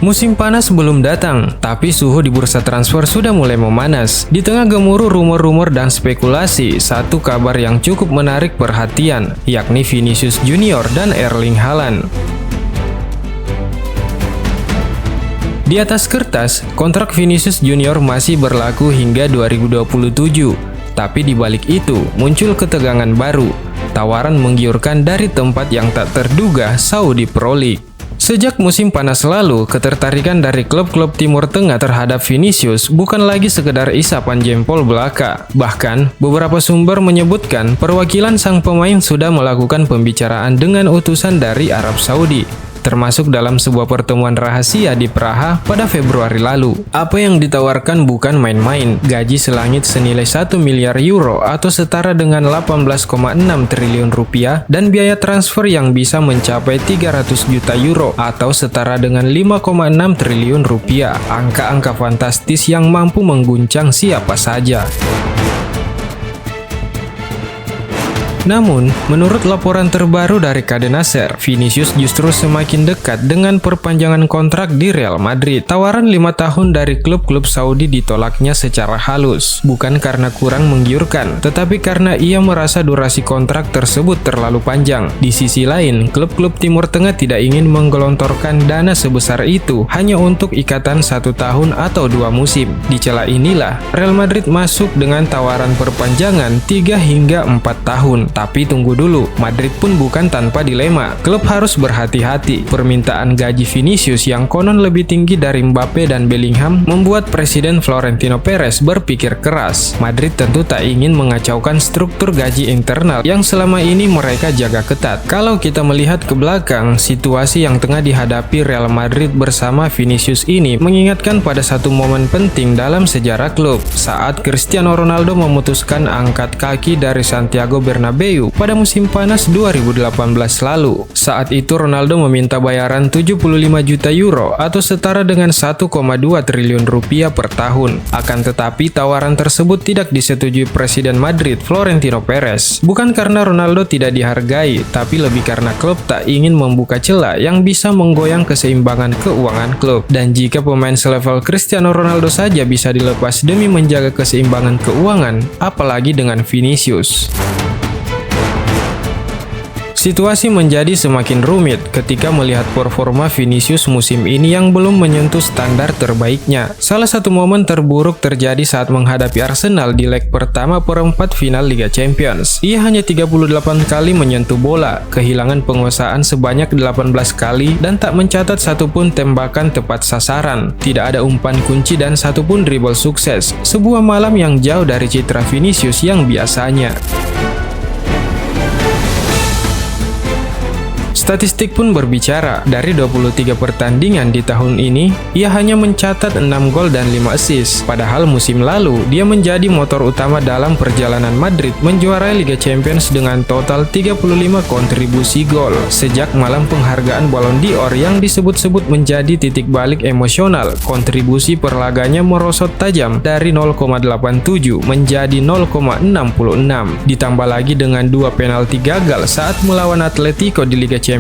Musim panas belum datang, tapi suhu di bursa transfer sudah mulai memanas. Di tengah gemuruh rumor-rumor dan spekulasi, satu kabar yang cukup menarik perhatian, yakni Vinicius Junior dan Erling Haaland. Di atas kertas, kontrak Vinicius Junior masih berlaku hingga 2027. Tapi di balik itu, muncul ketegangan baru. Tawaran menggiurkan dari tempat yang tak terduga, Saudi Pro League. Sejak musim panas lalu, ketertarikan dari klub-klub Timur Tengah terhadap Vinicius bukan lagi sekedar isapan jempol belaka. Bahkan, beberapa sumber menyebutkan perwakilan sang pemain sudah melakukan pembicaraan dengan utusan dari Arab Saudi, termasuk dalam sebuah pertemuan rahasia di Praha pada Februari lalu. Apa yang ditawarkan bukan main-main, gaji selangit senilai 1 miliar euro atau setara dengan 18,6 triliun rupiah dan biaya transfer yang bisa mencapai 300 juta euro atau setara dengan 5,6 triliun rupiah. Angka-angka fantastis yang mampu mengguncang siapa saja. Namun, menurut laporan terbaru dari Cadenaser, Vinicius justru semakin dekat dengan perpanjangan kontrak di Real Madrid. Tawaran 5 tahun dari klub-klub Saudi ditolaknya secara halus, bukan karena kurang menggiurkan, tetapi karena ia merasa durasi kontrak tersebut terlalu panjang. Di sisi lain, klub-klub Timur Tengah tidak ingin menggelontorkan dana sebesar itu hanya untuk ikatan 1 tahun atau 2 musim. Di celah inilah, Real Madrid masuk dengan tawaran perpanjangan 3 hingga 4 tahun. Tapi tunggu dulu, Madrid pun bukan tanpa dilema. Klub harus berhati-hati. Permintaan gaji Vinicius yang konon lebih tinggi dari Mbappe dan Bellingham membuat Presiden Florentino Perez berpikir keras. Madrid tentu tak ingin mengacaukan struktur gaji internal yang selama ini mereka jaga ketat. Kalau kita melihat ke belakang, situasi yang tengah dihadapi Real Madrid bersama Vinicius ini mengingatkan pada satu momen penting dalam sejarah klub, saat Cristiano Ronaldo memutuskan angkat kaki dari Santiago Bernabeu pada musim panas 2018 lalu. Saat itu Ronaldo meminta bayaran 75 juta euro atau setara dengan 1,2 triliun rupiah per tahun. Akan tetapi tawaran tersebut tidak disetujui Presiden Madrid Florentino Perez. Bukan karena Ronaldo tidak dihargai, tapi lebih karena klub tak ingin membuka celah yang bisa menggoyang keseimbangan keuangan klub. Dan jika pemain selevel Cristiano Ronaldo saja bisa dilepas demi menjaga keseimbangan keuangan, apalagi dengan Vinicius. Situasi menjadi semakin rumit ketika melihat performa Vinicius musim ini yang belum menyentuh standar terbaiknya. Salah satu momen terburuk terjadi saat menghadapi Arsenal di leg pertama perempat final Liga Champions. Ia hanya 38 kali menyentuh bola, kehilangan penguasaan sebanyak 18 kali, dan tak mencatat satupun tembakan tepat sasaran. Tidak ada umpan kunci dan satupun dribble sukses. Sebuah malam yang jauh dari citra Vinicius yang biasanya. Statistik pun berbicara, dari 23 pertandingan di tahun ini, ia hanya mencatat 6 gol dan 5 assist. Padahal musim lalu, dia menjadi motor utama dalam perjalanan Madrid menjuarai Liga Champions dengan total 35 kontribusi gol. Sejak malam penghargaan Ballon d'Or yang disebut-sebut menjadi titik balik emosional, kontribusi per laganya merosot tajam dari 0,87 menjadi 0,66. Ditambah lagi dengan 2 penalti gagal saat melawan Atletico di Liga Champions,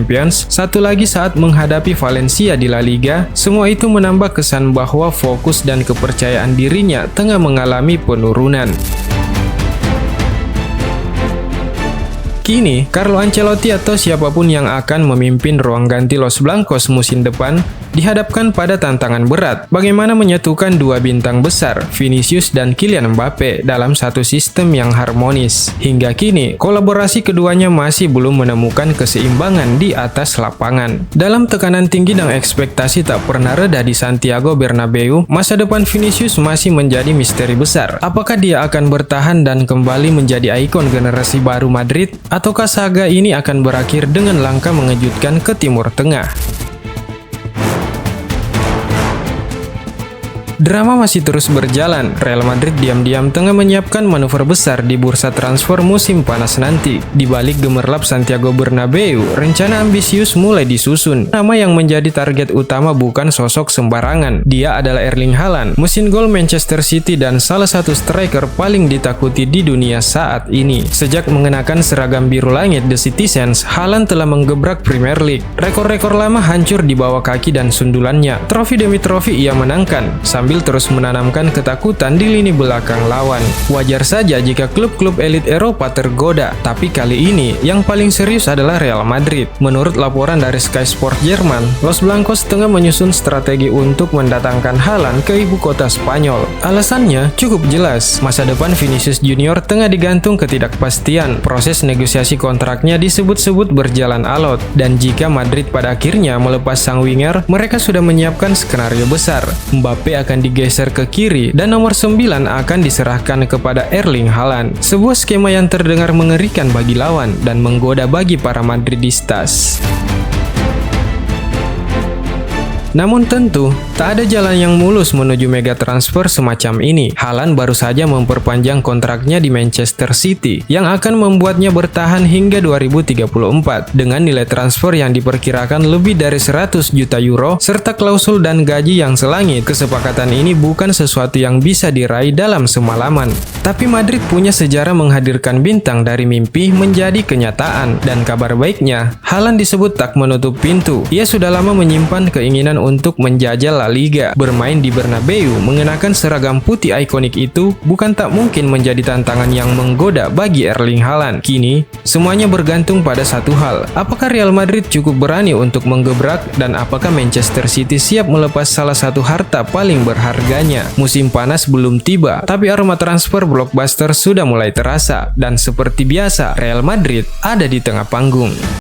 satu lagi saat menghadapi Valencia di La Liga. Semua itu menambah kesan bahwa fokus dan kepercayaan dirinya tengah mengalami penurunan. Kini, Carlo Ancelotti atau siapapun yang akan memimpin ruang ganti Los Blancos musim depan dihadapkan pada tantangan berat. Bagaimana menyatukan dua bintang besar, Vinicius dan Kylian Mbappe, dalam satu sistem yang harmonis. Hingga kini, kolaborasi keduanya masih belum menemukan keseimbangan di atas lapangan. Dalam tekanan tinggi dan ekspektasi tak pernah reda di Santiago Bernabeu, masa depan Vinicius masih menjadi misteri besar. Apakah dia akan bertahan dan kembali menjadi ikon generasi baru Madrid? Ataukah saga ini akan berakhir dengan langkah mengejutkan ke Timur Tengah? Drama masih terus berjalan. Real Madrid diam-diam tengah menyiapkan manuver besar di bursa transfer musim panas nanti. Di balik gemerlap Santiago Bernabeu, rencana ambisius mulai disusun. Nama yang menjadi target utama bukan sosok sembarangan. Dia adalah Erling Haaland, mesin gol Manchester City dan salah satu striker paling ditakuti di dunia saat ini. Sejak mengenakan seragam biru langit The Citizens, Haaland telah menggebrak Premier League. Rekor-rekor lama hancur di bawah kaki dan sundulannya. Trofi demi trofi ia menangkan, sambil terus menanamkan ketakutan di lini belakang lawan. Wajar saja jika klub-klub elit Eropa tergoda, tapi kali ini yang paling serius adalah Real Madrid. Menurut laporan dari Sky Sport Jerman, Los Blancos tengah menyusun strategi untuk mendatangkan Haaland ke ibu kota Spanyol. Alasannya cukup jelas, masa depan Vinicius Junior tengah digantung ketidakpastian. Proses negosiasi kontraknya disebut-sebut berjalan alot, dan jika Madrid pada akhirnya melepas sang winger, mereka sudah menyiapkan skenario besar. Mbappe akan digeser ke kiri dan nomor 9 akan diserahkan kepada Erling Haaland. Sebuah skema yang terdengar mengerikan bagi lawan dan menggoda bagi para Madridistas. Namun tentu, tak ada jalan yang mulus menuju mega transfer semacam ini. Haaland baru saja memperpanjang kontraknya di Manchester City, yang akan membuatnya bertahan hingga 2034, dengan nilai transfer yang diperkirakan lebih dari 100 juta euro, serta klausul dan gaji yang selangit. Kesepakatan ini bukan sesuatu yang bisa diraih dalam semalaman. Tapi Madrid punya sejarah menghadirkan bintang dari mimpi menjadi kenyataan, dan kabar baiknya, Haaland disebut tak menutup pintu. Ia sudah lama menyimpan keinginan untuk menjajal La Liga. Bermain di Bernabeu mengenakan seragam putih ikonik itu bukan tak mungkin menjadi tantangan yang menggoda bagi Erling Haaland. Kini, semuanya bergantung pada satu hal. Apakah Real Madrid cukup berani untuk menggebrak, dan apakah Manchester City siap melepas salah satu harta paling berharganya? Musim panas belum tiba, tapi aroma transfer blockbuster sudah mulai terasa, dan seperti biasa, Real Madrid ada di tengah panggung.